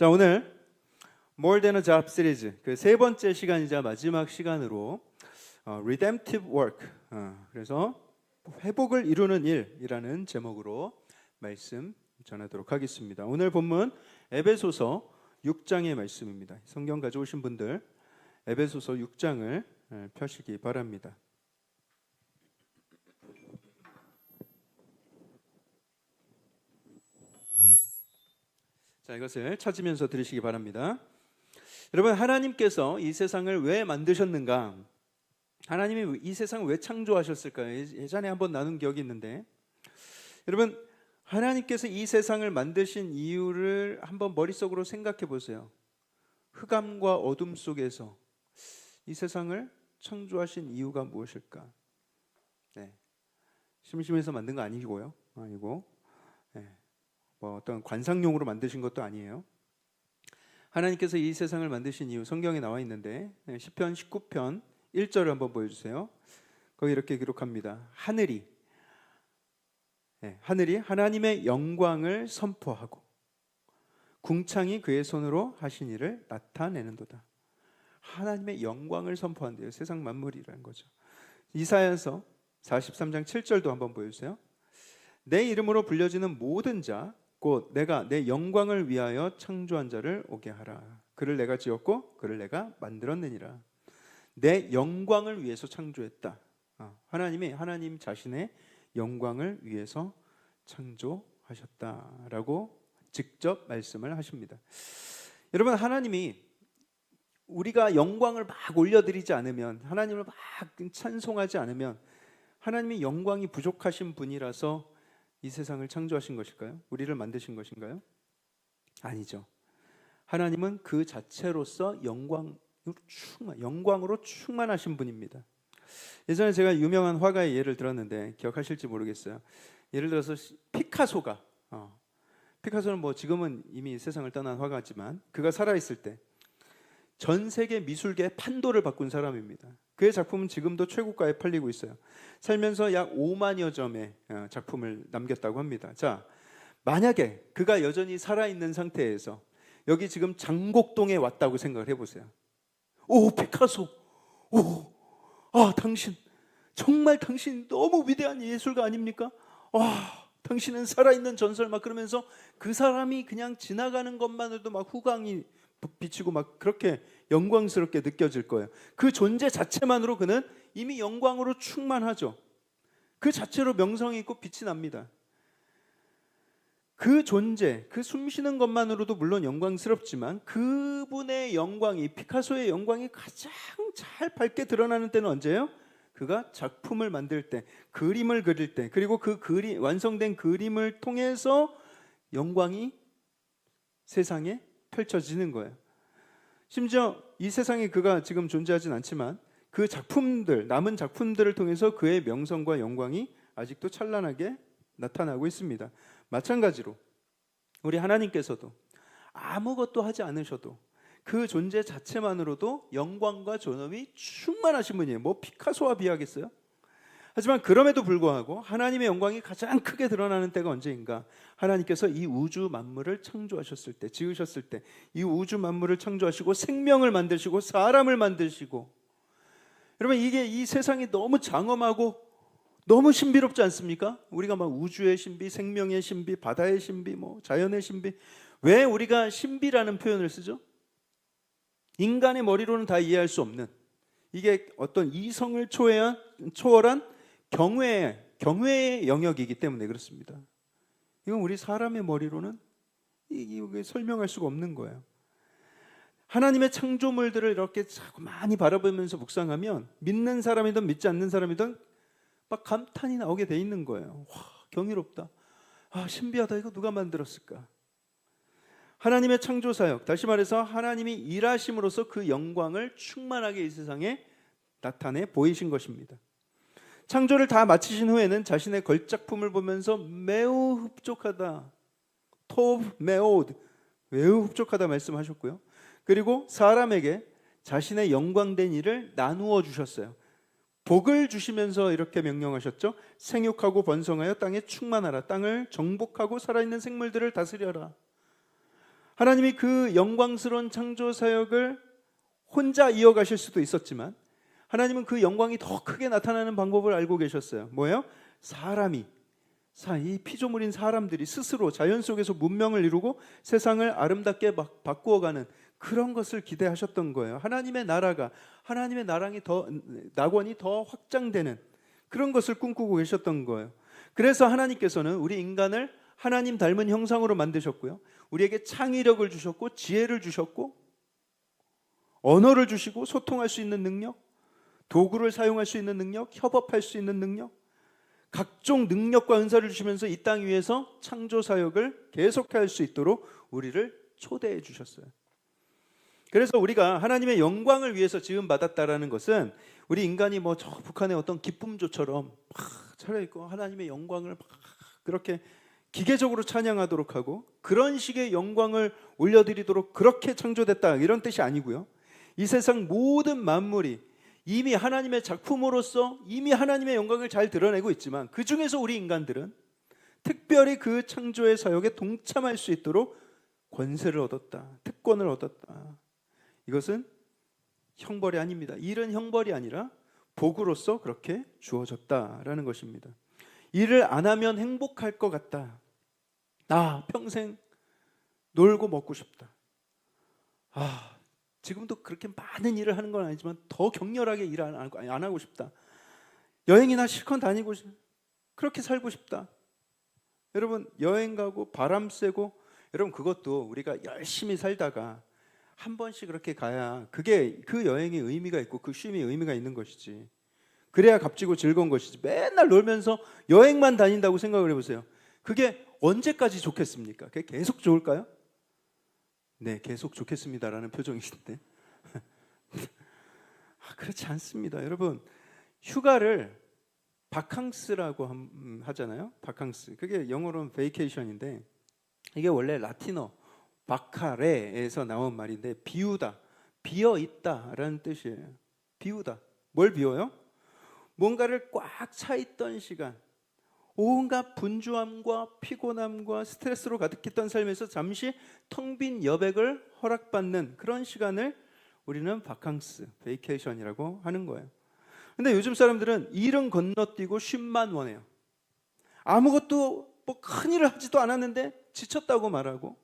자, 오늘 More Than a Job 시리즈 그 세 번째 시간이자 마지막 시간으로 Redemptive Work, 그래서 회복을 이루는 일이라는 제목으로 말씀 전하도록 하겠습니다. 오늘 본문 에베소서 6장의 말씀입니다. 성경 가져오신 분들 에베소서 6장을 펴시기 바랍니다. 자, 이것을 찾으면서 들으시기 바랍니다. 여러분, 하나님께서 이 세상을 왜 만드셨는가? 하나님이 이 세상을 왜 창조하셨을까요? 예전에 한번 나눈 기억이 있는데, 여러분, 하나님께서 이 세상을 만드신 이유를 한번 머릿속으로 생각해 보세요. 흑암과 어둠 속에서 이 세상을 창조하신 이유가 무엇일까? 심심해서 만든 거 아니고요. 뭐 어떤 관상용으로 만드신 것도 아니에요. 하나님께서 이 세상을 만드신 이유 성경에 나와 있는데 시편 19편 1절을 한번 보여주세요. 거기 이렇게 기록합니다. 하늘이 하나님의 영광을 선포하고 궁창이 그의 손으로 하신 일을 나타내는도다. 하나님의 영광을 선포한대요. 세상 만물이라는 거죠. 이사야서 43장 7절도 한번 보여주세요. 내 이름으로 불려지는 모든 자 곧 내가 내 영광을 위하여 창조한 자를 오게 하라. 그를 내가 지었고 그를 내가 만들었느니라. 내 영광을 위해서 창조했다. 하나님이 하나님 자신의 영광을 위해서 창조하셨다라고 직접 말씀을 하십니다. 여러분, 하나님이 우리가 영광을 막 올려드리지 않으면, 하나님을 막 찬송하지 않으면 하나님이 영광이 부족하신 분이라서 이 세상을 창조하신 것일까요? 우리를 만드신 것인가요? 아니죠. 하나님은 그 자체로서 영광으로 충만하신 분입니다. 예전에 제가 유명한 화가의 예를 들었는데 기억하실지 모르겠어요. 예를 들어서 피카소가 피카소는 뭐 지금은 이미 세상을 떠난 화가지만 그가 살아있을 때 전 세계 미술계의 판도를 바꾼 사람입니다. 그의 작품은 지금도 최고가에 팔리고 있어요. 살면서 약 5만여 점의 작품을 남겼다고 합니다. 자, 만약에 그가 여전히 살아있는 상태에서 여기 지금 장곡동에 왔다고 생각을 해보세요. 오, 피카소! 오, 당신! 정말 당신 너무 위대한 예술가 아닙니까? 당신은 살아있는 전설 막 그러면서 그 사람이 그냥 지나가는 것만으로도 막 후광이 비치고 막 그렇게 영광스럽게 느껴질 거예요. 그 존재 자체만으로 그는 이미 영광으로 충만하죠. 그 자체로 명성이 있고 빛이 납니다. 그 존재, 그 숨쉬는 것만으로도 물론 영광스럽지만 그분의 영광이, 피카소의 영광이 가장 잘 밝게 드러나는 때는 언제예요? 그가 작품을 만들 때, 그림을 그릴 때, 그리고 그 완성된 그림을 통해서 영광이 세상에 펼쳐지는 거예요. 심지어 이 세상에 그가 지금 존재하진 않지만 그 작품들, 남은 작품들을 통해서 그의 명성과 영광이 아직도 찬란하게 나타나고 있습니다. 마찬가지로 우리 하나님께서도 아무것도 하지 않으셔도 그 존재 자체만으로도 영광과 존엄이 충만하신 분이에요. 뭐 피카소와 비하겠어요? 하지만 그럼에도 불구하고 하나님의 영광이 가장 크게 드러나는 때가 언제인가? 하나님께서 이 우주 만물을 창조하셨을 때, 지으셨을 때, 이 우주 만물을 창조하시고 생명을 만드시고 사람을 만드시고, 여러분, 이게 이 세상이 너무 장엄하고 너무 신비롭지 않습니까? 우리가 막 우주의 신비, 생명의 신비, 바다의 신비, 뭐 자연의 신비, 왜 우리가 신비라는 표현을 쓰죠? 인간의 머리로는 다 이해할 수 없는, 이게 어떤 이성을 초월한 경외의 영역이기 때문에 그렇습니다. 이건 우리 사람의 머리로는 이게 설명할 수가 없는 거예요. 하나님의 창조물들을 이렇게 자꾸 많이 바라보면서 묵상하면 믿는 사람이든 믿지 않는 사람이든 막 감탄이 나오게 돼 있는 거예요. 와, 경이롭다. 신비하다. 이거 누가 만들었을까? 하나님의 창조사역, 다시 말해서 하나님이 일하심으로써 그 영광을 충만하게 이 세상에 나타내 보이신 것입니다. 창조를 다 마치신 후에는 자신의 걸작품을 보면서 매우 흡족하다, 토브 메오드, 매우 흡족하다 말씀하셨고요. 그리고 사람에게 자신의 영광된 일을 나누어 주셨어요. 복을 주시면서 이렇게 명령하셨죠. 생육하고 번성하여 땅에 충만하라. 땅을 정복하고 살아있는 생물들을 다스려라. 하나님이 그 영광스러운 창조 사역을 혼자 이어가실 수도 있었지만 하나님은 그 영광이 더 크게 나타나는 방법을 알고 계셨어요. 뭐예요? 이 피조물인 사람들이 스스로 자연 속에서 문명을 이루고 세상을 아름답게 바꾸어가는 그런 것을 기대하셨던 거예요. 하나님의 낙원이 더 확장되는 그런 것을 꿈꾸고 계셨던 거예요. 그래서 하나님께서는 우리 인간을 하나님 닮은 형상으로 만드셨고요. 우리에게 창의력을 주셨고 지혜를 주셨고 언어를 주시고 소통할 수 있는 능력, 도구를 사용할 수 있는 능력, 협업할 수 있는 능력, 각종 능력과 은사를 주시면서 이 땅 위에서 창조 사역을 계속할 수 있도록 우리를 초대해 주셨어요. 그래서 우리가 하나님의 영광을 위해서 지음 받았다라는 것은 우리 인간이 뭐 저 북한의 어떤 기쁨조처럼 막 차려입고 하나님의 영광을 막 그렇게 기계적으로 찬양하도록 하고 그런 식의 영광을 올려드리도록 그렇게 창조됐다 이런 뜻이 아니고요. 이 세상 모든 만물이 이미 하나님의 작품으로서 이미 하나님의 영광을 잘 드러내고 있지만 그 중에서 우리 인간들은 특별히 그 창조의 사역에 동참할 수 있도록 권세를 얻었다, 특권을 얻었다. 이것은 형벌이 아닙니다. 일은 형벌이 아니라 복으로서 그렇게 주어졌다라는 것입니다. 일을 안 하면 행복할 것 같다. 나 평생 놀고 먹고 싶다. 지금도 그렇게 많은 일을 하는 건 아니지만 더 격렬하게 일 안 하고 싶다. 여행이나 실컷 다니고 그렇게 살고 싶다. 여러분 여행 가고 바람 쐬고 여러분 그것도 우리가 열심히 살다가 한 번씩 그렇게 가야 그게 그 여행의 의미가 있고 그 쉼이 의미가 있는 것이지. 그래야 값지고 즐거운 것이지. 맨날 놀면서 여행만 다닌다고 생각을 해보세요. 그게 언제까지 좋겠습니까? 그게 계속 좋을까요? 네, 계속 좋겠습니다라는 표정이신데 그렇지 않습니다. 여러분 휴가를 바캉스라고 하잖아요. 바캉스. 그게 영어로는 베이케이션인데 이게 원래 라틴어 바카레에서 나온 말인데 비우다, 비어있다라는 뜻이에요. 비우다. 뭘 비워요? 뭔가를 꽉 차 있던 시간, 온갖 분주함과 피곤함과 스트레스로 가득했던 삶에서 잠시 텅 빈 여백을 허락받는 그런 시간을 우리는 바캉스, 베이케이션이라고 하는 거예요. 근데 요즘 사람들은 일은 건너뛰고 쉼만 원해요. 아무것도 뭐 큰일을 하지도 않았는데 지쳤다고 말하고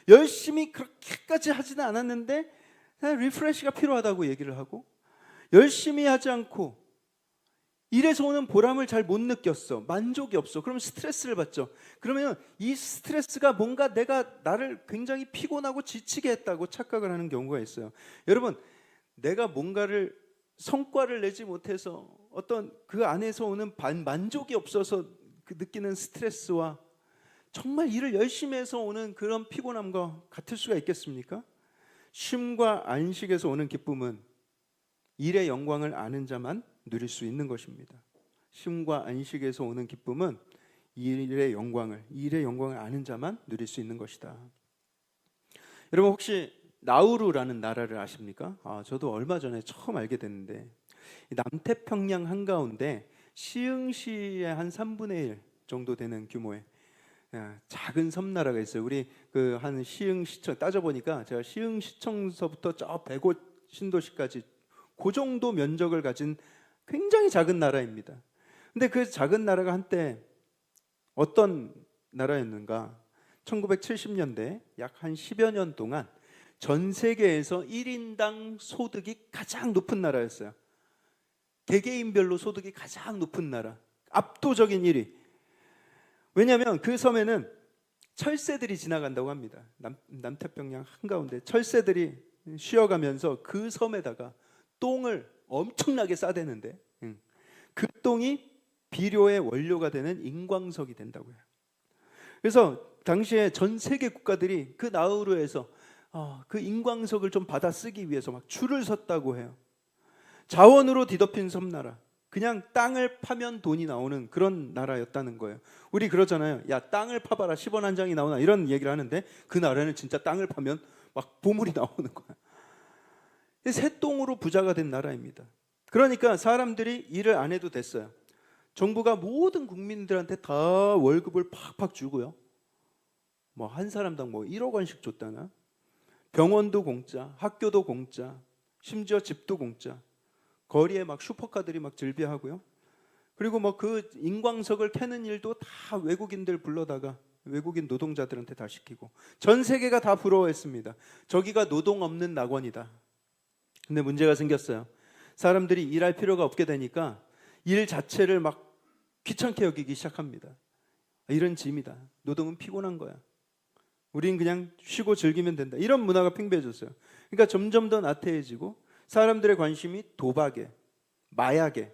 열심히 그렇게까지 하지는 않았는데 그냥 리프레시가 필요하다고 얘기를 하고 열심히 하지 않고 일에서 오는 보람을 잘 못 느꼈어. 만족이 없어. 그러면 스트레스를 받죠. 그러면 이 스트레스가 뭔가 나를 굉장히 피곤하고 지치게 했다고 착각을 하는 경우가 있어요. 여러분, 내가 뭔가를 성과를 내지 못해서 어떤 그 안에서 오는 만족이 없어서 그 느끼는 스트레스와 정말 일을 열심히 해서 오는 그런 피곤함과 같을 수가 있겠습니까? 쉼과 안식에서 오는 기쁨은 일의 영광을 아는 자만 누릴 수 있는 것입니다. 쉼과 안식에서 오는 기쁨은 일의 영광을 아는 자만 누릴 수 있는 것이다. 여러분 혹시 나우루라는 나라를 아십니까? 저도 얼마 전에 처음 알게 됐는데 남태평양 한가운데 시흥시의 한 3분의 1 정도 되는 규모의 작은 섬나라가 있어요. 우리 그 한 시흥시청 따져보니까 제가 시흥시청서부터 저 백오 신도시까지 그 정도 면적을 가진 굉장히 작은 나라입니다. 근데 그 작은 나라가 한때 어떤 나라였는가? 1970년대 약 한 10여 년 동안 전 세계에서 1인당 소득이 가장 높은 나라였어요. 개개인별로 소득이 가장 높은 나라, 압도적인 1위. 왜냐하면 그 섬에는 철새들이 지나간다고 합니다. 남태평양 한가운데 철새들이 쉬어가면서 그 섬에다가 똥을 엄청나게 싸대는데 그 똥이 비료의 원료가 되는 인광석이 된다고요. 그래서 당시에 전 세계 국가들이 그 나우루에서 그 인광석을 좀 받아 쓰기 위해서 막 줄을 섰다고 해요. 자원으로 뒤덮인 섬나라. 그냥 땅을 파면 돈이 나오는 그런 나라였다는 거예요. 우리 그러잖아요. 야, 땅을 파봐라 10원 한 장이 나오나 이런 얘기를 하는데 그 나라는 진짜 땅을 파면 막 보물이 나오는 거예요. 새똥으로 부자가 된 나라입니다. 그러니까 사람들이 일을 안 해도 됐어요. 정부가 모든 국민들한테 다 월급을 팍팍 주고요. 뭐 한 사람당 뭐 1억 원씩 줬다나 병원도 공짜, 학교도 공짜, 심지어 집도 공짜. 거리에 막 슈퍼카들이 막 즐비하고요. 그리고 뭐 그 인광석을 캐는 일도 다 외국인들 불러다가 외국인 노동자들한테 다 시키고 전 세계가 다 부러워했습니다. 저기가 노동 없는 낙원이다. 근데 문제가 생겼어요. 사람들이 일할 필요가 없게 되니까 일 자체를 막 귀찮게 여기기 시작합니다. 일은 짐이다. 노동은 피곤한 거야. 우린 그냥 쉬고 즐기면 된다. 이런 문화가 팽배해졌어요. 그러니까 점점 더 나태해지고 사람들의 관심이 도박에, 마약에,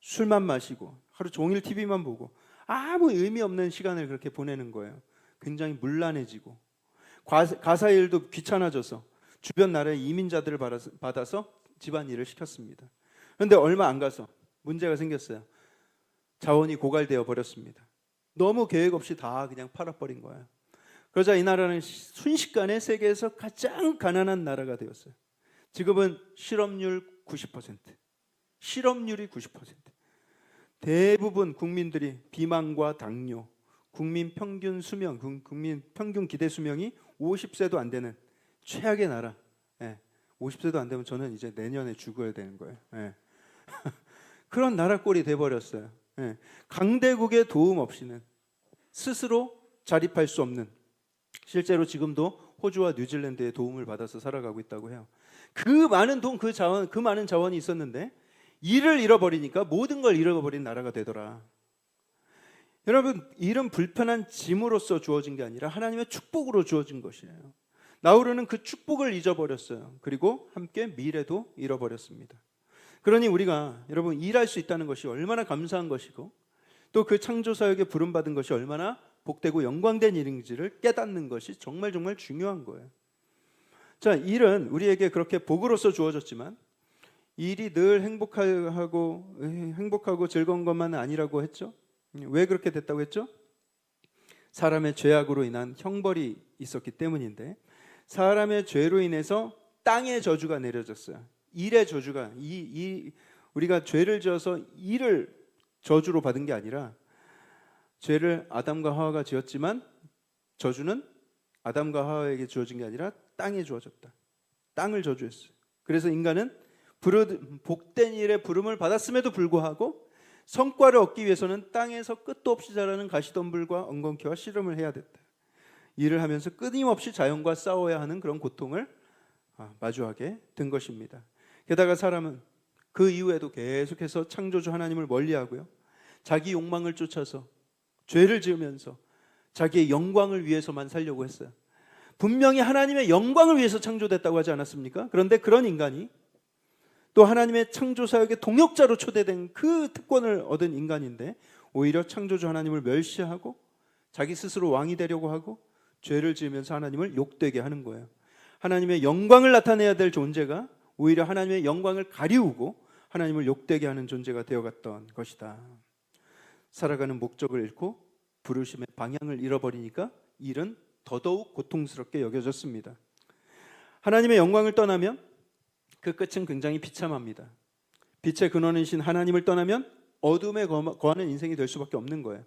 술만 마시고 하루 종일 TV만 보고 아무 의미 없는 시간을 그렇게 보내는 거예요. 굉장히 문란해지고 가사 일도 귀찮아져서 주변 나라의 이민자들을 받아서 집안일을 시켰습니다. 그런데 얼마 안 가서 문제가 생겼어요. 자원이 고갈되어 버렸습니다. 너무 계획 없이 다 그냥 팔아버린 거예요. 그러자 이 나라는 순식간에 세계에서 가장 가난한 나라가 되었어요. 지금은 실업률이 90%. 대부분 국민들이 비만과 당뇨, 국민 평균 수명, 국민 평균 기대 수명이 50세도 안 되는 최악의 나라. 50세도 안 되면 저는 이제 내년에 죽어야 되는 거예요. 그런 나라 꼴이 돼버렸어요. 강대국의 도움 없이는 스스로 자립할 수 없는, 실제로 지금도 호주와 뉴질랜드의 도움을 받아서 살아가고 있다고 해요. 그 많은 돈, 그 많은 자원이 있었는데 일을 잃어버리니까 모든 걸 잃어버린 나라가 되더라. 여러분, 일은 불편한 짐으로서 주어진 게 아니라 하나님의 축복으로 주어진 것이에요. 나우루는 그 축복을 잊어버렸어요. 그리고 함께 미래도 잃어버렸습니다. 그러니 우리가 여러분 일할 수 있다는 것이 얼마나 감사한 것이고 또 그 창조사역에 부름받은 것이 얼마나 복되고 영광된 일인지를 깨닫는 것이 정말 중요한 거예요. 자, 일은 우리에게 그렇게 복으로서 주어졌지만 일이 늘 행복하고 즐거운 것만은 아니라고 했죠. 왜 그렇게 됐다고 했죠? 사람의 죄악으로 인한 형벌이 있었기 때문인데 사람의 죄로 인해서 땅의 저주가 내려졌어요. 일의 저주가 우리가 죄를 지어서 일을 저주로 받은 게 아니라 죄를 아담과 하와가 지었지만 저주는 아담과 하와에게 주어진 게 아니라 땅에 주어졌다. 땅을 저주했어요. 그래서 인간은 복된 일의 부름을 받았음에도 불구하고 성과를 얻기 위해서는 땅에서 끝도 없이 자라는 가시덤불과 엉겅퀴와 씨름을 해야 됐다. 일을 하면서 끊임없이 자연과 싸워야 하는 그런 고통을 마주하게 된 것입니다. 게다가 사람은 그 이후에도 계속해서 창조주 하나님을 멀리하고요, 자기 욕망을 쫓아서 죄를 지으면서 자기의 영광을 위해서만 살려고 했어요. 분명히 하나님의 영광을 위해서 창조됐다고 하지 않았습니까? 그런데 그런 인간이 또 하나님의 창조사역의 동역자로 초대된 그 특권을 얻은 인간인데 오히려 창조주 하나님을 멸시하고 자기 스스로 왕이 되려고 하고 죄를 지으면서 하나님을 욕되게 하는 거예요. 하나님의 영광을 나타내야 될 존재가 오히려 하나님의 영광을 가리우고 하나님을 욕되게 하는 존재가 되어갔던 것이다. 살아가는 목적을 잃고 부르심의 방향을 잃어버리니까 일은 더더욱 고통스럽게 여겨졌습니다. 하나님의 영광을 떠나면 그 끝은 굉장히 비참합니다. 빛의 근원이신 하나님을 떠나면 어둠에 거하는 인생이 될 수밖에 없는 거예요.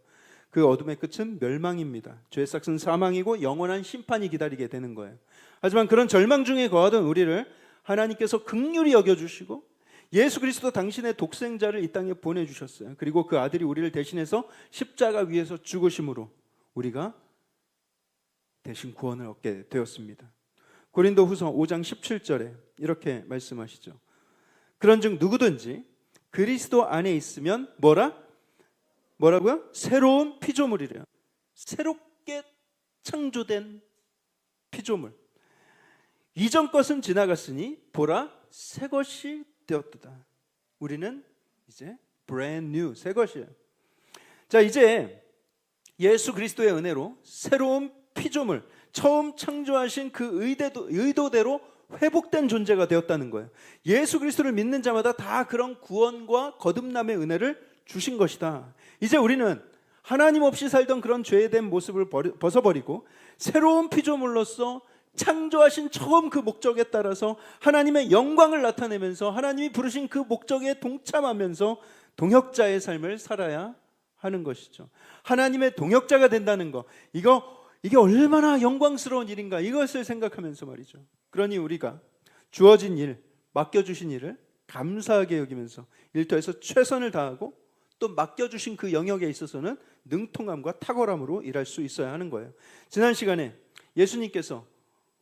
그 어둠의 끝은 멸망입니다. 죄의 싹은 사망이고 영원한 심판이 기다리게 되는 거예요. 하지만 그런 절망 중에 거하던 우리를 하나님께서 긍휼히 여겨주시고 예수 그리스도 당신의 독생자를 이 땅에 보내주셨어요. 그리고 그 아들이 우리를 대신해서 십자가 위에서 죽으심으로 우리가 대신 구원을 얻게 되었습니다. 고린도후서 5장 17절에 이렇게 말씀하시죠. 그런즉 누구든지 그리스도 안에 있으면 뭐라고요? 새로운 피조물이래요. 새롭게 창조된 피조물. 이전 것은 지나갔으니 보라 새 것이 되었도다. 우리는 이제 brand new, 새 것이에요. 자, 이제 예수 그리스도의 은혜로 새로운 피조물, 처음 창조하신 그 의도대로 회복된 존재가 되었다는 거예요. 예수 그리스도를 믿는 자마다 다 그런 구원과 거듭남의 은혜를 주신 것이다. 이제 우리는 하나님 없이 살던 그런 죄된 모습을 벗어버리고 새로운 피조물로서 창조하신 처음 그 목적에 따라서 하나님의 영광을 나타내면서 하나님이 부르신 그 목적에 동참하면서 동역자의 삶을 살아야 하는 것이죠. 하나님의 동역자가 된다는 거, 이거 이게 얼마나 영광스러운 일인가 이것을 생각하면서 말이죠. 그러니 우리가 주어진 일, 맡겨주신 일을 감사하게 여기면서 일터에서 최선을 다하고 또 맡겨주신 그 영역에 있어서는 능통함과 탁월함으로 일할 수 있어야 하는 거예요. 지난 시간에 예수님께서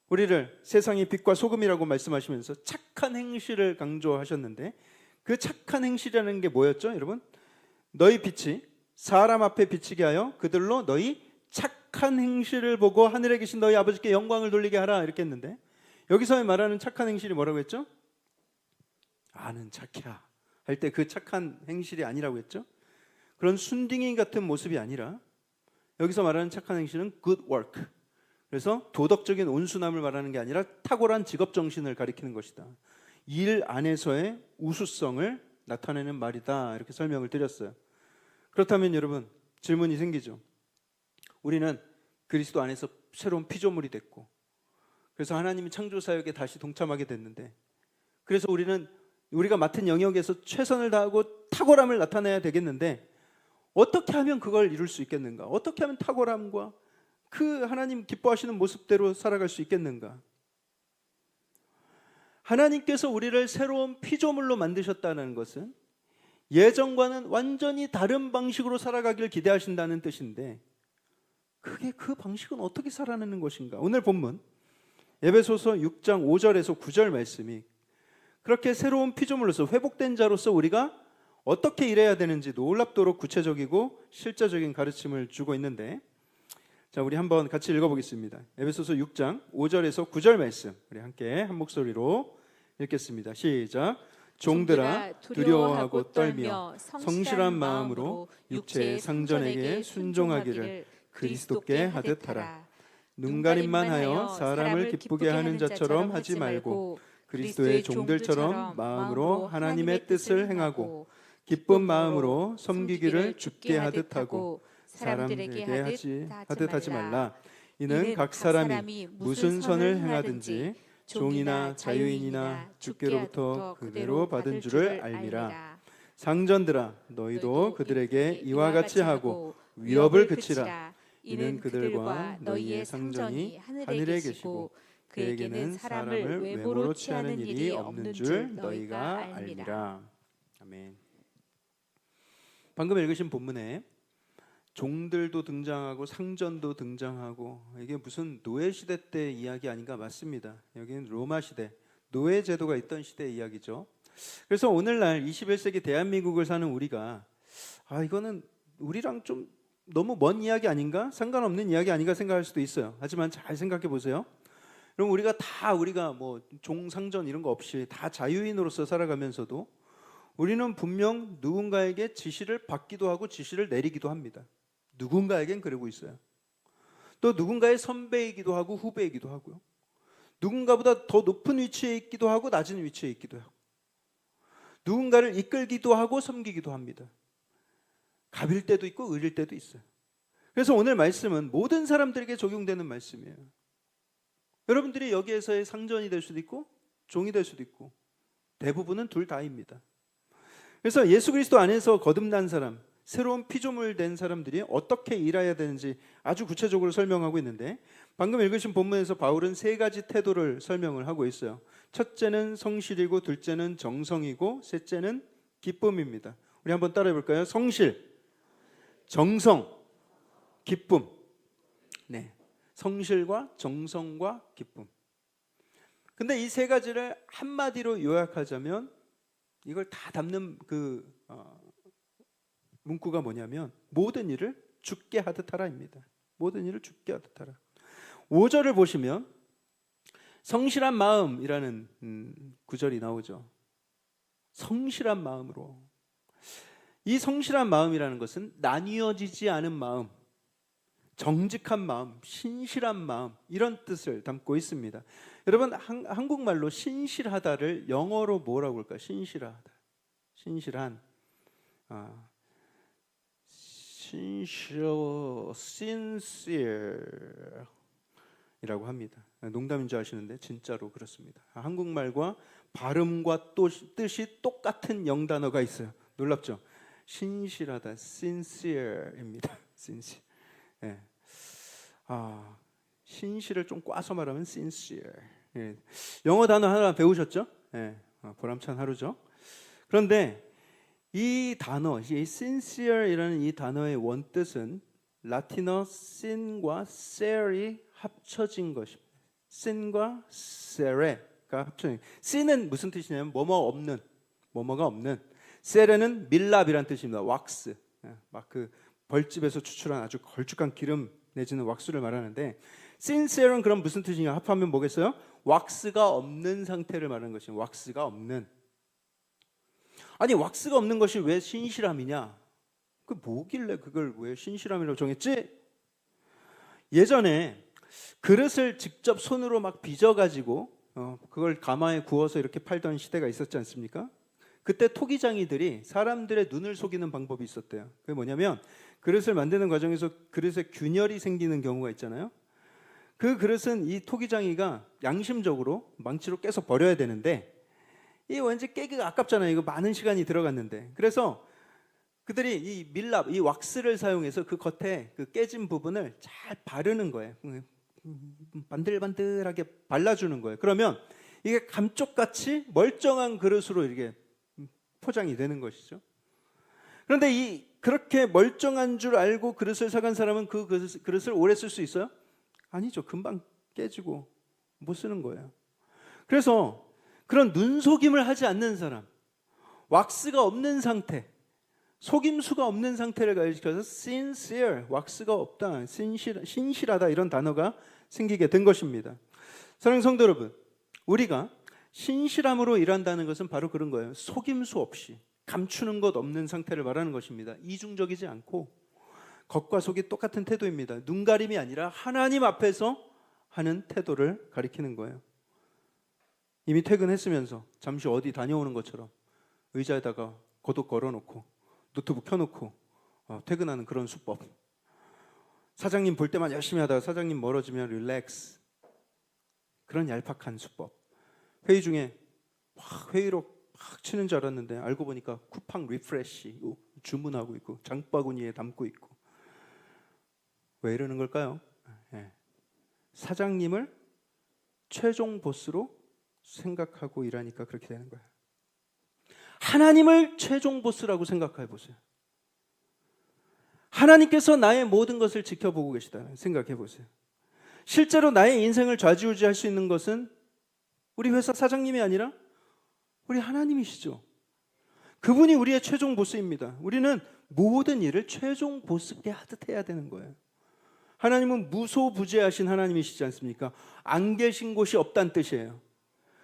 우리를 세상의 빛과 소금이라고 말씀하시면서 착한 행실을 강조하셨는데 그 착한 행실이라는 게 뭐였죠, 여러분? 너희 빛이 사람 앞에 비치게 하여 그들로 너희 착한 행실을 보고 하늘에 계신 너희 아버지께 영광을 돌리게 하라 이렇게 했는데 여기서 말하는 착한 행실이 뭐라고 했죠? 아는 착해야 할 때 그 착한 행실이 아니라고 했죠. 그런 순딩이 같은 모습이 아니라 여기서 말하는 착한 행실은 good work. 그래서 도덕적인 온순함을 말하는 게 아니라 탁월한 직업 정신을 가리키는 것이다. 일 안에서의 우수성을 나타내는 말이다. 이렇게 설명을 드렸어요. 그렇다면 여러분 질문이 생기죠. 우리는 그리스도 안에서 새로운 피조물이 됐고 그래서 하나님이 창조 사역에 다시 동참하게 됐는데 그래서 우리가 맡은 영역에서 최선을 다하고 탁월함을 나타내야 되겠는데 어떻게 하면 그걸 이룰 수 있겠는가? 어떻게 하면 탁월함과 그 하나님 기뻐하시는 모습대로 살아갈 수 있겠는가? 하나님께서 우리를 새로운 피조물로 만드셨다는 것은 예전과는 완전히 다른 방식으로 살아가길 기대하신다는 뜻인데 그게 그 방식은 어떻게 살아내는 것인가? 오늘 본문 에베소서 6장 5절에서 9절 말씀이 그렇게 새로운 피조물로서 회복된 자로서 우리가 어떻게 일해야 되는지 놀랍도록 구체적이고 실제적인 가르침을 주고 있는데 자, 우리 한번 같이 읽어보겠습니다. 에베소서 6장 5절에서 9절 말씀 우리 함께 한 목소리로 읽겠습니다. 시작. 종들아 두려워하고 떨며 성실한 마음으로 육체의 상전에게 순종하기를 그리스도께 하듯 하라. 눈가림만 하여 사람을 기쁘게 하는 자처럼 하지 말고 그리스도의 종들처럼 마음으로 하나님의 뜻을 행하고 기쁜 마음으로 섬기기를 주께 하듯 하고 사람들에게 하듯 하지 말라. 이는 각 사람이 무슨 선을 행하든지 종이나 자유인이나 주께로부터 그대로 받은 줄을 알미라. 상전들아 너희도 그들에게 이와 같이 하고 위협을 그치라. 이는 그들과 너희의 상전이 하늘에 계시고 그에게는 사람을 외모로 취하는 일이 없는 줄 너희가 알미라. 아멘. 방금 읽으신 본문에 종들도 등장하고 상전도 등장하고 이게 무슨 노예 시대 때 이야기 아닌가? 맞습니다. 여기는 로마 시대 노예 제도가 있던 시대의 이야기죠. 그래서 오늘날 21세기 대한민국을 사는 우리가 이거는 우리랑 좀 너무 먼 이야기 아닌가? 상관없는 이야기 아닌가 생각할 수도 있어요. 하지만 잘 생각해 보세요. 그럼 우리가 뭐 종상전 이런 거 없이 다 자유인으로서 살아가면서도 우리는 분명 누군가에게 지시를 받기도 하고 지시를 내리기도 합니다. 누군가에겐 그러고 있어요. 또 누군가의 선배이기도 하고 후배이기도 하고요. 누군가보다 더 높은 위치에 있기도 하고 낮은 위치에 있기도 하고 누군가를 이끌기도 하고 섬기기도 합니다. 갑일 때도 있고 을일 때도 있어요. 그래서 오늘 말씀은 모든 사람들에게 적용되는 말씀이에요. 여러분들이 여기에서의 상전이 될 수도 있고 종이 될 수도 있고 대부분은 둘 다입니다. 그래서 예수 그리스도 안에서 거듭난 사람, 새로운 피조물 된 사람들이 어떻게 일해야 되는지 아주 구체적으로 설명하고 있는데 방금 읽으신 본문에서 바울은 세 가지 태도를 설명을 하고 있어요. 첫째는 성실이고 둘째는 정성이고 셋째는 기쁨입니다. 우리 한번 따라해 볼까요? 성실, 정성, 기쁨. 네, 성실과 정성과 기쁨. 근데 이 세 가지를 한마디로 요약하자면 이걸 다 담는 그 문구가 뭐냐면 모든 일을 주께 하듯 하라입니다. 모든 일을 주께 하듯 하라. 5절을 보시면 성실한 마음이라는 구절이 나오죠. 성실한 마음으로. 이 성실한 마음이라는 것은 나뉘어지지 않은 마음, 정직한 마음, 신실한 마음 이런 뜻을 담고 있습니다. 여러분 한국말로 신실하다를 영어로 뭐라고 할까요? 신실하다, 신실한, sincere 이라고 합니다. 농담인 줄 아시는데 진짜로 그렇습니다. 한국말과 발음과 또 뜻이 똑같은 영단어가 있어요. 놀랍죠? 신실하다, sincere입니다. sincere. 네. 신실을 좀 꽈서 말하면 sincere. 예. 영어 단어 하나 배우셨죠? 예. 보람찬 하루죠. 그런데 이 단어, 이 sincere이라는 이 단어의 원뜻은 라틴어 sin과 ser이 합쳐진 것입니다. sin과 sere가 합쳐진. sin은 무슨 뜻이냐면 뭐뭐가 없는. sere는 밀랍이란 뜻입니다. 왁스. 막 그 벌집에서 추출한 아주 걸쭉한 기름 내지는 왁스를 말하는데, sincere는 그럼 무슨 뜻이냐? 합하면 뭐겠어요? 왁스가 없는 상태를 말하는 것입니다. 왁스가 없는. 아니, 왁스가 없는 것이 왜 신실함이냐? 그 뭐길래 그걸 왜 신실함이라고 정했지? 예전에 그릇을 직접 손으로 막 빚어가지고 그걸 가마에 구워서 이렇게 팔던 시대가 있었지 않습니까? 그때 토기장이들이 사람들의 눈을 속이는 방법이 있었대요. 그게 뭐냐면 그릇을 만드는 과정에서 그릇에 균열이 생기는 경우가 있잖아요. 그 그릇은 이 토기장이가 양심적으로 망치로 깨서 버려야 되는데, 이 왠지 깨기가 아깝잖아요. 이거 많은 시간이 들어갔는데. 그래서 그들이 이 밀랍, 이 왁스를 사용해서 그 겉에 그 깨진 부분을 잘 바르는 거예요. 반들반들하게 발라주는 거예요. 그러면 이게 감쪽같이 멀쩡한 그릇으로 이렇게 포장이 되는 것이죠. 그런데 그렇게 멀쩡한 줄 알고 그릇을 사간 사람은 그 그릇을 오래 쓸 수 있어요? 아니죠. 금방 깨지고 못 쓰는 거예요. 그래서 그런 눈속임을 하지 않는 사람, 왁스가 없는 상태, 속임수가 없는 상태를 가리켜서 sincere, 왁스가 없다, 신실하다 이런 단어가 생기게 된 것입니다. 사랑하는 성도 여러분, 우리가 신실함으로 일한다는 것은 바로 그런 거예요. 속임수 없이 감추는 것 없는 상태를 말하는 것입니다. 이중적이지 않고 겉과 속이 똑같은 태도입니다. 눈가림이 아니라 하나님 앞에서 하는 태도를 가리키는 거예요. 이미 퇴근했으면서 잠시 어디 다녀오는 것처럼 의자에다가 겉옷 걸어놓고 노트북 켜놓고 퇴근하는 그런 수법. 사장님 볼 때만 열심히 하다가 사장님 멀어지면 릴렉스. 그런 얄팍한 수법. 회의 중에 막 회의록 막 치는 줄 알았는데 알고 보니까 쿠팡 리프레시 주문하고 있고 장바구니에 담고 있고. 왜 이러는 걸까요? 사장님을 최종 보스로 생각하고 일하니까 그렇게 되는 거예요. 하나님을 최종 보스라고 생각해 보세요. 하나님께서 나의 모든 것을 지켜보고 계시다 생각해 보세요. 실제로 나의 인생을 좌지우지할 수 있는 것은 우리 회사 사장님이 아니라 우리 하나님이시죠. 그분이 우리의 최종 보스입니다. 우리는 모든 일을 최종 보스께 하듯 해야 되는 거예요. 하나님은 무소부재하신 하나님이시지 않습니까? 안 계신 곳이 없다는 뜻이에요.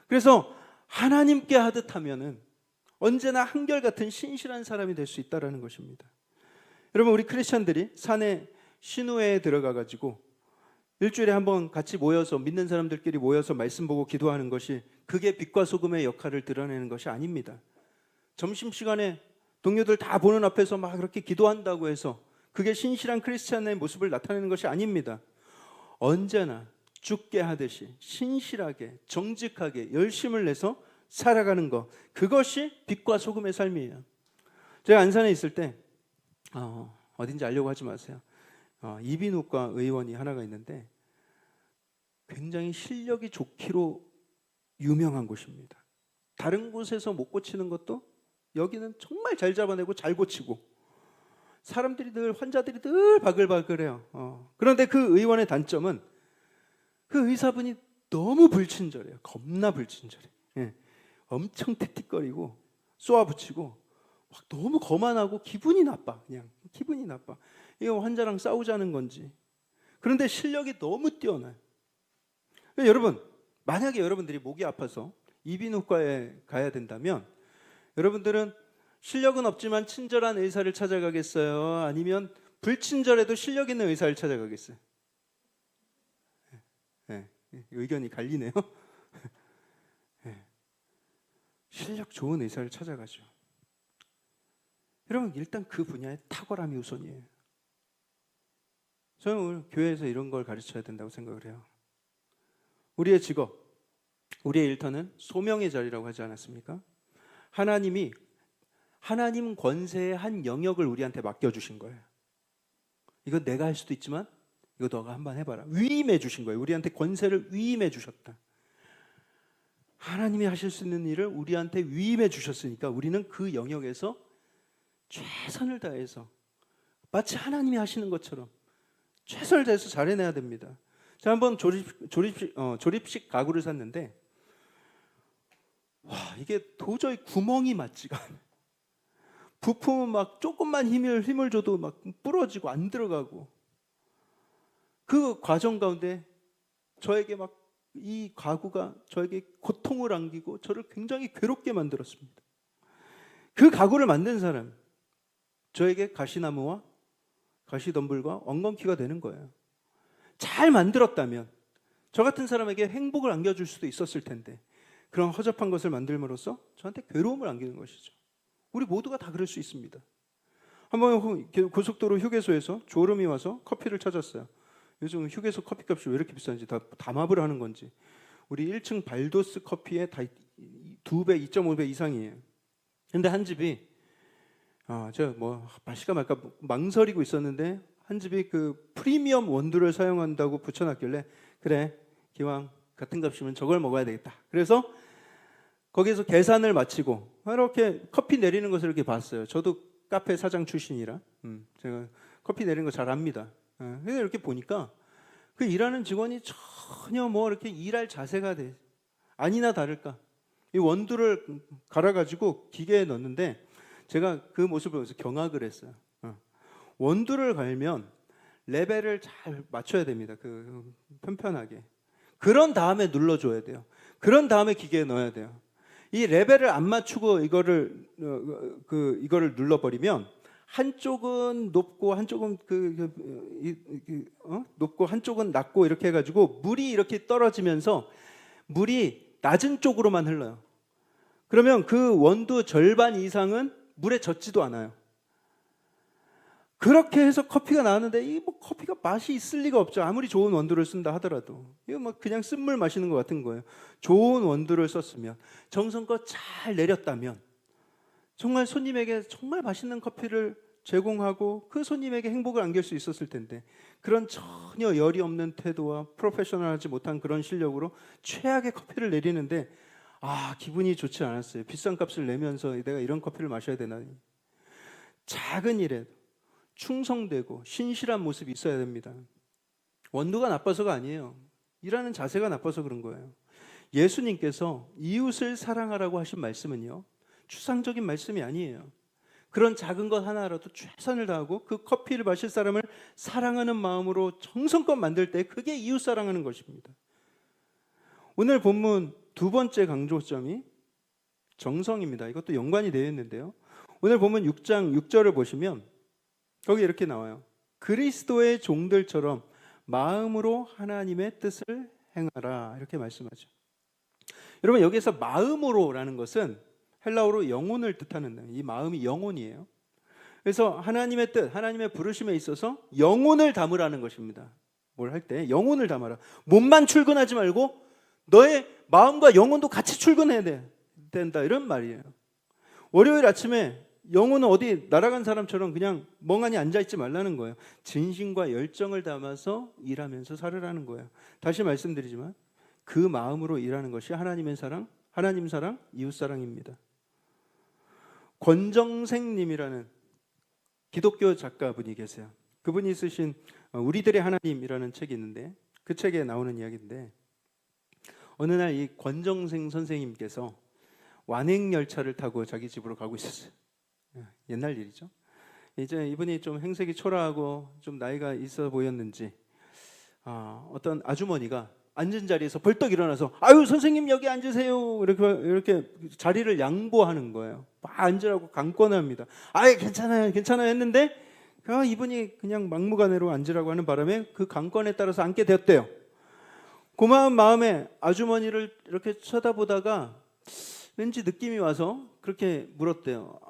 그래서 하나님께 하듯 하면은 언제나 한결같은 신실한 사람이 될 수 있다는 것입니다. 여러분, 우리 크리스천들이 산에 신우회에 들어가가지고 일주일에 한번 같이 모여서 믿는 사람들끼리 모여서 말씀 보고 기도하는 것이 그게 빛과 소금의 역할을 드러내는 것이 아닙니다. 점심시간에 동료들 다 보는 앞에서 막 그렇게 기도한다고 해서 그게 신실한 크리스찬의 모습을 나타내는 것이 아닙니다. 언제나 죽게 하듯이 신실하게 정직하게 열심을 내서 살아가는 것, 그것이 빛과 소금의 삶이에요. 제가 안산에 있을 때 어딘지 알려고 하지 마세요. 이비인후과 의원이 하나가 있는데 굉장히 실력이 좋기로 유명한 곳입니다. 다른 곳에서 못 고치는 것도 여기는 정말 잘 잡아내고 잘 고치고 환자들이 늘 바글바글해요. 그런데 그 의원의 단점은 그 의사분이 너무 불친절해요. 겁나 불친절해. 엄청 틱틱거리고 쏘아붙이고 막 너무 거만하고 기분이 나빠. 그냥 기분이 나빠. 이거 환자랑 싸우자는 건지. 그런데 실력이 너무 뛰어나요. 여러분, 만약에 여러분들이 목이 아파서 이비인후과에 가야 된다면 여러분들은 실력은 없지만 친절한 의사를 찾아가겠어요? 아니면 불친절해도 실력 있는 의사를 찾아가겠어요? 의견이 갈리네요. 실력 좋은 의사를 찾아가죠. 여러분, 일단 그 분야의 탁월함이 우선이에요. 저는 오늘 교회에서 이런 걸 가르쳐야 된다고 생각을 해요. 우리의 직업, 우리의 일터는 소명의 자리라고 하지 않았습니까? 하나님이 하나님 권세의 한 영역을 우리한테 맡겨주신 거예요. 이건 내가 할 수도 있지만 이거 너가 한번 해봐라. 위임해 주신 거예요. 우리한테 권세를 위임해 주셨다. 하나님이 하실 수 있는 일을 우리한테 위임해 주셨으니까 우리는 그 영역에서 최선을 다해서 마치 하나님이 하시는 것처럼 최선을 다해서 잘해내야 됩니다. 제가 한번 조립식 가구를 샀는데 와, 이게 도저히 구멍이 맞지가 않아요. 부품은 막 조금만 힘을 줘도 막 부러지고 안 들어가고, 그 과정 가운데 저에게 막 이 가구가 저에게 고통을 안기고 저를 굉장히 괴롭게 만들었습니다. 그 가구를 만든 사람, 저에게 가시나무와 가시덤불과 엉겅퀴가 되는 거예요. 잘 만들었다면 저 같은 사람에게 행복을 안겨줄 수도 있었을 텐데 그런 허접한 것을 만들므로써 저한테 괴로움을 안기는 것이죠. 우리 모두가 다 그럴 수 있습니다. 한번 고속도로 휴게소에서 졸음이 와서 커피를 찾았어요. 요즘 휴게소 커피값이 왜 이렇게 비싼지 다 담합을 하는 건지. 우리 1층 발도스 커피에 다 2배, 2.5배 이상이에요. 근데 한 집이 제가 뭐 마실까 말까 망설이고 있었는데 한 집이 그 프리미엄 원두를 사용한다고 붙여놨길래 그래, 기왕 같은 값이면 저걸 먹어야 되겠다. 그래서 거기에서 계산을 마치고 이렇게 커피 내리는 것을 이렇게 봤어요. 저도 카페 사장 출신이라 제가 커피 내리는 거 잘 압니다. 그래서 이렇게 보니까 그 일하는 직원이 전혀 뭐 이렇게 일할 자세가 돼 아니나 다를까 이 원두를 갈아가지고 기계에 넣는데 제가 그 모습을 보면서 경악을 했어요. 원두를 갈면 레벨을 잘 맞춰야 됩니다. 그 편편하게. 그런 다음에 눌러줘야 돼요. 그런 다음에 기계에 넣어야 돼요. 이 레벨을 안 맞추고 이거를 눌러버리면 한쪽은 높고 한쪽은 높고 한쪽은 낮고 이렇게 해가지고 물이 이렇게 떨어지면서 물이 낮은 쪽으로만 흘러요. 그러면 그 원두 절반 이상은 물에 젖지도 않아요. 그렇게 해서 커피가 나왔는데 이 뭐 커피가 맛이 있을 리가 없죠. 아무리 좋은 원두를 쓴다 하더라도 이거 뭐 그냥 쓴물 마시는 것 같은 거예요. 좋은 원두를 썼으면 정성껏 잘 내렸다면 정말 손님에게 정말 맛있는 커피를 제공하고 그 손님에게 행복을 안길 수 있었을 텐데 그런 전혀 열이 없는 태도와 프로페셔널하지 못한 그런 실력으로 최악의 커피를 내리는데 기분이 좋지 않았어요. 비싼 값을 내면서 내가 이런 커피를 마셔야 되나니. 작은 일에 충성되고 신실한 모습이 있어야 됩니다. 원두가 나빠서가 아니에요. 일하는 자세가 나빠서 그런 거예요. 예수님께서 이웃을 사랑하라고 하신 말씀은요, 추상적인 말씀이 아니에요. 그런 작은 것 하나라도 최선을 다하고 그 커피를 마실 사람을 사랑하는 마음으로 정성껏 만들 때 그게 이웃 사랑하는 것입니다. 오늘 본문 두 번째 강조점이 정성입니다. 이것도 연관이 되어 있는데요. 오늘 본문 6장 6절을 보시면 거기 이렇게 나와요. 그리스도의 종들처럼 마음으로 하나님의 뜻을 행하라, 이렇게 말씀하죠. 여러분, 여기서 마음으로라는 것은 헬라어로 영혼을 뜻하는, 이 마음이 영혼이에요. 그래서 하나님의 뜻, 하나님의 부르심에 있어서 영혼을 담으라는 것입니다. 뭘 할 때 영혼을 담아라. 몸만 출근하지 말고 너의 마음과 영혼도 같이 출근해야 된다, 이런 말이에요. 월요일 아침에 영혼은 어디 날아간 사람처럼 그냥 멍하니 앉아있지 말라는 거예요. 진심과 열정을 담아서 일하면서 살으라는 거예요. 다시 말씀드리지만 그 마음으로 일하는 것이 하나님의 사랑, 하나님 사랑, 이웃 사랑입니다. 권정생님이라는 기독교 작가분이 계세요. 그분이 쓰신 우리들의 하나님이라는 책이 있는데 그 책에 나오는 이야기인데 어느 날 이 권정생 선생님께서 완행열차를 타고 자기 집으로 가고 있었어요. 옛날 일이죠. 이제 이분이 좀 행색이 초라하고 좀 나이가 있어 보였는지 어떤 아주머니가 앉은 자리에서 벌떡 일어나서 아유 선생님 여기 앉으세요, 이렇게 자리를 양보하는 거예요. 막 앉으라고 강권합니다. 아예 괜찮아요 했는데 이분이 그냥 막무가내로 앉으라고 하는 바람에 그 강권에 따라서 앉게 되었대요. 고마운 마음에 아주머니를 이렇게 쳐다보다가 왠지 느낌이 와서 그렇게 물었대요.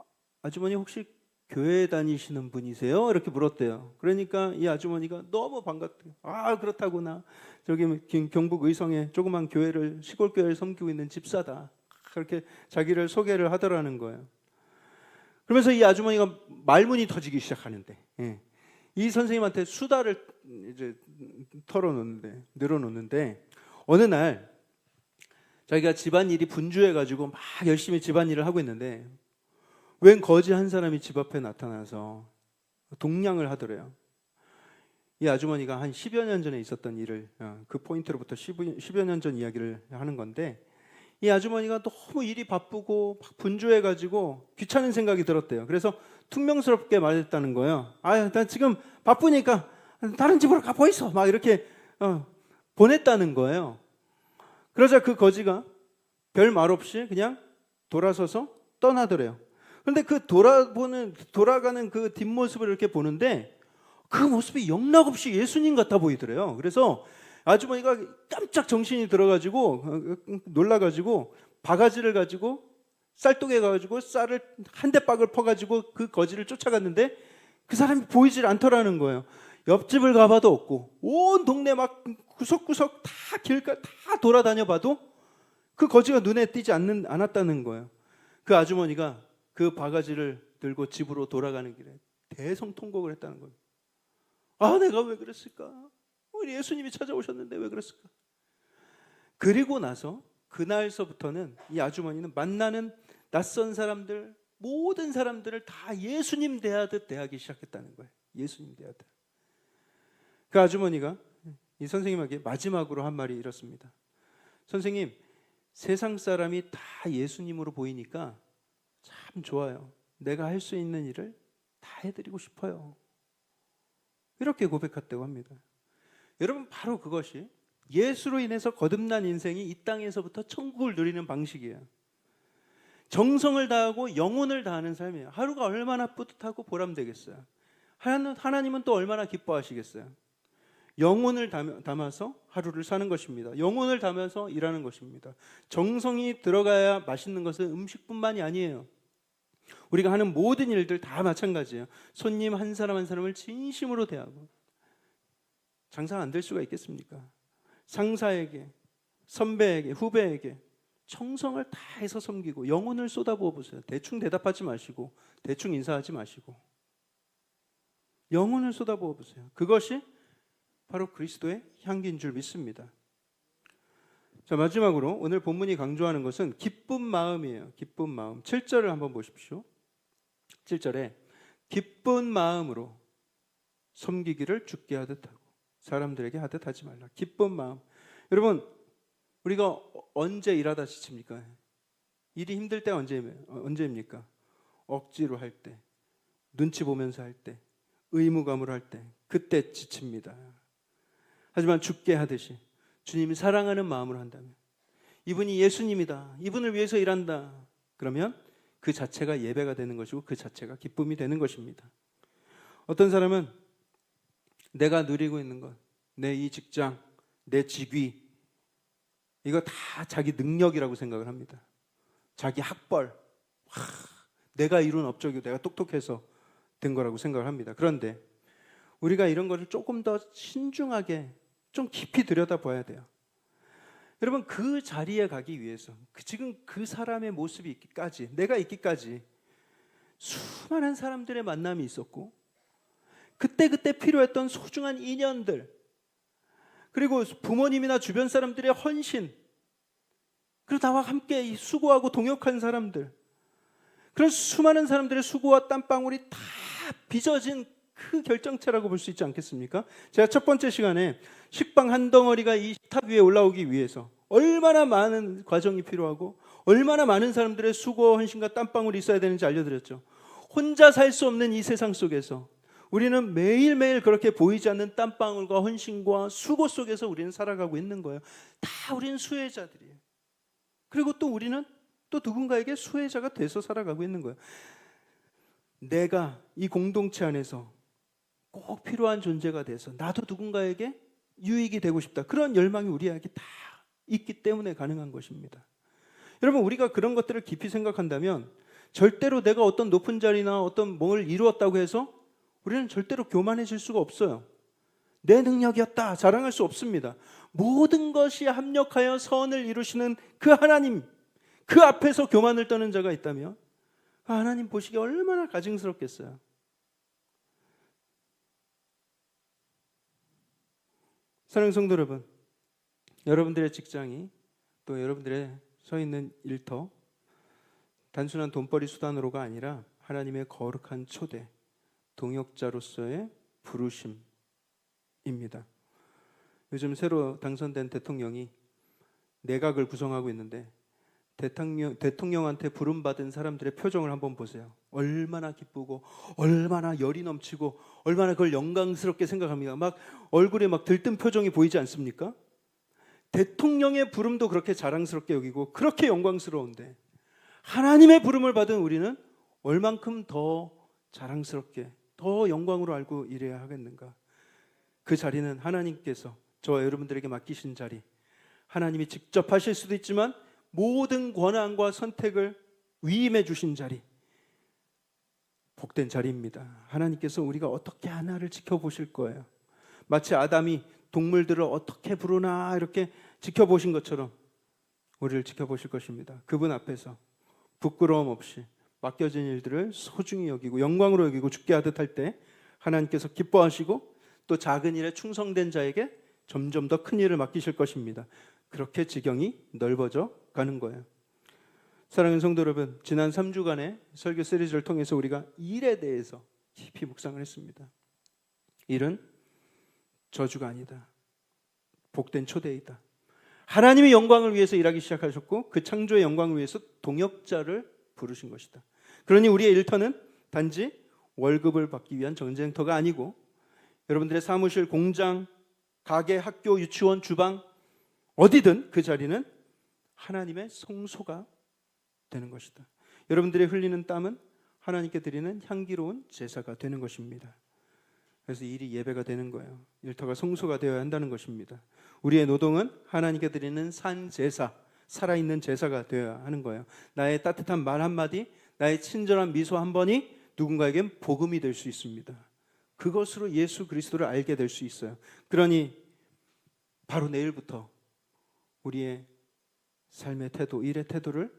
아주머니 혹시 교회 다니시는 분이세요? 이렇게 물었대요. 그러니까 이 아주머니가 너무 반갑대요. 그렇다구나. 저기 경북 의성에 조그만 교회를, 시골 교회를 섬기고 있는 집사다. 그렇게 자기를 소개를 하더라는 거예요. 그러면서 이 아주머니가 말문이 터지기 시작하는데 이 선생님한테 수다를 이제 늘어놓는데 어느 날 자기가 집안일이 분주해가지고 막 열심히 집안일을 하고 있는데 웬 거지 한 사람이 집 앞에 나타나서 동냥을 하더래요. 이 아주머니가 한 10여 년 전에 있었던 일을, 그 포인트로부터 10여 년 전 이야기를 하는 건데, 이 아주머니가 너무 일이 바쁘고 막 분주해가지고 귀찮은 생각이 들었대요. 그래서 퉁명스럽게 말했다는 거예요. 나 지금 바쁘니까 다른 집으로 가고 있어. 막 이렇게 보냈다는 거예요. 그러자 그 거지가 별 말 없이 그냥 돌아서서 떠나더래요. 그런데 그 돌아가는 그 뒷모습을 이렇게 보는데 그 모습이 영락없이 예수님 같아 보이더래요. 그래서 아주머니가 깜짝 정신이 들어가지고 놀라가지고 바가지를 가지고 쌀독에 가가지고 쌀을 한 대박을 퍼가지고 그 거지를 쫓아갔는데 그 사람이 보이질 않더라는 거예요. 옆집을 가봐도 없고 온 동네 막 구석구석 다 길가 다 돌아다녀봐도 그 거지가 눈에 띄지 않았다는 거예요. 그 아주머니가 그 바가지를 들고 집으로 돌아가는 길에 대성통곡을 했다는 거예요. 내가 왜 그랬을까? 우리 예수님이 찾아오셨는데 왜 그랬을까? 그리고 나서 그날서부터는 이 아주머니는 만나는 낯선 사람들, 모든 사람들을 다 예수님 대하듯 대하기 시작했다는 거예요. 예수님 대하듯. 그 아주머니가 이 선생님에게 마지막으로 한 말이 이렇습니다. 선생님, 세상 사람이 다 예수님으로 보이니까 참 좋아요. 내가 할 수 있는 일을 다 해드리고 싶어요. 이렇게 고백했다고 합니다. 여러분, 바로 그것이 예수로 인해서 거듭난 인생이 이 땅에서부터 천국을 누리는 방식이에요. 정성을 다하고 영혼을 다하는 삶이에요. 하루가 얼마나 뿌듯하고 보람되겠어요. 하나님은 또 얼마나 기뻐하시겠어요. 영혼을 담아서 하루를 사는 것입니다. 영혼을 담아서 일하는 것입니다. 정성이 들어가야 맛있는 것은 음식뿐만이 아니에요. 우리가 하는 모든 일들 다 마찬가지예요. 손님 한 사람 한 사람을 진심으로 대하고. 장사가 안 될 수가 있겠습니까? 상사에게, 선배에게, 후배에게 정성을 다해서 섬기고 영혼을 쏟아부어 보세요. 대충 대답하지 마시고 대충 인사하지 마시고 영혼을 쏟아부어 보세요. 그것이 바로 그리스도의 향기인 줄 믿습니다. 자, 마지막으로 오늘 본문이 강조하는 것은 기쁜 마음이에요. 기쁜 마음. 7절을 한번 보십시오. 7절에 기쁜 마음으로 섬기기를 주께 하듯 하고 사람들에게 하듯 하지 말라. 기쁜 마음. 여러분, 우리가 언제 일하다 지칩니까? 일이 힘들 때 언제입니까? 억지로 할 때, 눈치 보면서 할 때, 의무감으로 할 때, 그때 지칩니다. 하지만 주께 하듯이 주님이 사랑하는 마음으로 한다면, 이분이 예수님이다, 이분을 위해서 일한다, 그러면 그 자체가 예배가 되는 것이고 그 자체가 기쁨이 되는 것입니다. 어떤 사람은 내가 누리고 있는 것, 내 이 직장, 내 직위, 이거 다 자기 능력이라고 생각을 합니다. 자기 학벌, 내가 이룬 업적이고 내가 똑똑해서 된 거라고 생각을 합니다. 그런데 우리가 이런 것을 조금 더 신중하게 좀 깊이 들여다봐야 돼요. 여러분, 그 자리에 가기 위해서 지금 그 사람의 모습이 있기까지, 내가 있기까지 수많은 사람들의 만남이 있었고 그때 필요했던 소중한 인연들, 그리고 부모님이나 주변 사람들의 헌신, 그리고 나와 함께 수고하고 동역한 사람들, 그런 수많은 사람들의 수고와 땀방울이 다 빚어진 그 결정체라고 볼 수 있지 않겠습니까? 제가 첫 번째 시간에 식빵 한 덩어리가 이 탑 위에 올라오기 위해서 얼마나 많은 과정이 필요하고 얼마나 많은 사람들의 수고와 헌신과 땀방울이 있어야 되는지 알려드렸죠. 혼자 살 수 없는 이 세상 속에서 우리는 매일매일 그렇게 보이지 않는 땀방울과 헌신과 수고 속에서 우리는 살아가고 있는 거예요. 다 우리는 수혜자들이에요. 그리고 또 우리는 또 누군가에게 수혜자가 돼서 살아가고 있는 거예요. 내가 이 공동체 안에서 꼭 필요한 존재가 돼서 나도 누군가에게 유익이 되고 싶다, 그런 열망이 우리에게 다 있기 때문에 가능한 것입니다. 여러분, 우리가 그런 것들을 깊이 생각한다면 절대로 내가 어떤 높은 자리나 어떤 뭘 이루었다고 해서 우리는 절대로 교만해질 수가 없어요. 내 능력이었다 자랑할 수 없습니다. 모든 것이 합력하여 선을 이루시는 그 하나님, 그 앞에서 교만을 떠는 자가 있다면 그 하나님 보시기에 얼마나 가증스럽겠어요. 사랑하는 성도 여러분, 여러분들의 직장이 또 여러분들의 서 있는 일터 단순한 돈벌이 수단으로가 아니라 하나님의 거룩한 초대, 동역자로서의 부르심입니다. 요즘 새로 당선된 대통령이 내각을 구성하고 있는데 대통령한테 부름받은 사람들의 표정을 한번 보세요. 얼마나 기쁘고 얼마나 열이 넘치고 얼마나 그걸 영광스럽게 생각합니다. 막 얼굴에 막 들뜬 표정이 보이지 않습니까? 대통령의 부름도 그렇게 자랑스럽게 여기고 그렇게 영광스러운데 하나님의 부름을 받은 우리는 얼만큼 더 자랑스럽게 더 영광으로 알고 일해야 하겠는가? 그 자리는 하나님께서 저와 여러분들에게 맡기신 자리, 하나님이 직접 하실 수도 있지만 모든 권한과 선택을 위임해 주신 자리, 복된 자리입니다. 하나님께서 우리가 어떻게 하나를 지켜보실 거예요. 마치 아담이 동물들을 어떻게 부르나 이렇게 지켜보신 것처럼 우리를 지켜보실 것입니다. 그분 앞에서 부끄러움 없이 맡겨진 일들을 소중히 여기고 영광으로 여기고 죽게 하듯 할 때 하나님께서 기뻐하시고 또 작은 일에 충성된 자에게 점점 더 큰 일을 맡기실 것입니다. 그렇게 지경이 넓어져 가는 거예요. 사랑하는 성도 여러분, 지난 3주간의 설교 시리즈를 통해서 우리가 일에 대해서 깊이 묵상을 했습니다. 일은 저주가 아니다. 복된 초대이다. 하나님의 영광을 위해서 일하기 시작하셨고 그 창조의 영광을 위해서 동역자를 부르신 것이다. 그러니 우리의 일터는 단지 월급을 받기 위한 전쟁터가 아니고 여러분들의 사무실, 공장, 가게, 학교, 유치원, 주방 어디든 그 자리는 하나님의 성소가 되는 것이다. 여러분들의 흘리는 땀은 하나님께 드리는 향기로운 제사가 되는 것입니다. 그래서 일이 예배가 되는 거예요. 일터가 성소가 되어야 한다는 것입니다. 우리의 노동은 하나님께 드리는 산 제사, 살아있는 제사가 되어야 하는 거예요. 나의 따뜻한 말 한마디, 나의 친절한 미소 한 번이 누군가에겐 복음이 될 수 있습니다. 그것으로 예수 그리스도를 알게 될 수 있어요. 그러니 바로 내일부터 우리의 삶의 태도, 일의 태도를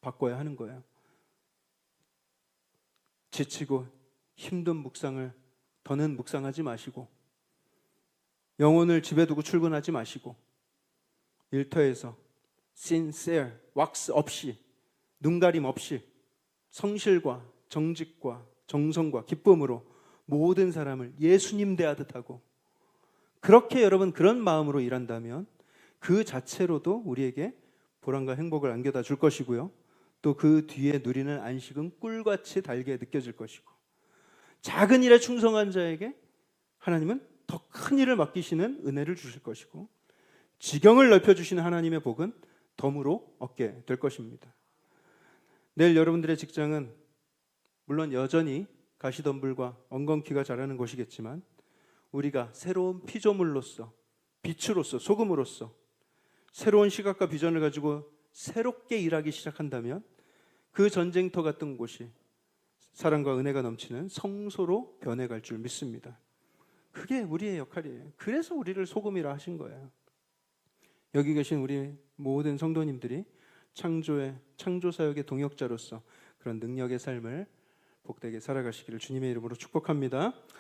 바꿔야 하는 거예요. 지치고 힘든 묵상을 더는 묵상하지 마시고 영혼을 집에 두고 출근하지 마시고 일터에서 sincere, 왁스 없이 눈가림 없이 성실과 정직과 정성과 기쁨으로 모든 사람을 예수님 대하듯 하고 그렇게 여러분 그런 마음으로 일한다면 그 자체로도 우리에게 보람과 행복을 안겨다 줄 것이고요. 또 그 뒤에 누리는 안식은 꿀같이 달게 느껴질 것이고 작은 일에 충성한 자에게 하나님은 더 큰 일을 맡기시는 은혜를 주실 것이고 지경을 넓혀주시는 하나님의 복은 덤으로 얻게 될 것입니다. 내일 여러분들의 직장은 물론 여전히 가시덤불과 엉겅퀴가 자라는 곳이겠지만 우리가 새로운 피조물로서 빛으로서 소금으로서 새로운 시각과 비전을 가지고 새롭게 일하기 시작한다면 그 전쟁터 같은 곳이 사랑과 은혜가 넘치는 성소로 변해갈 줄 믿습니다. 그게 우리의 역할이에요. 그래서 우리를 소금이라 하신 거예요. 여기 계신 우리 모든 성도님들이 창조사역의 동역자로서 그런 능력의 삶을 복되게 살아가시기를 주님의 이름으로 축복합니다.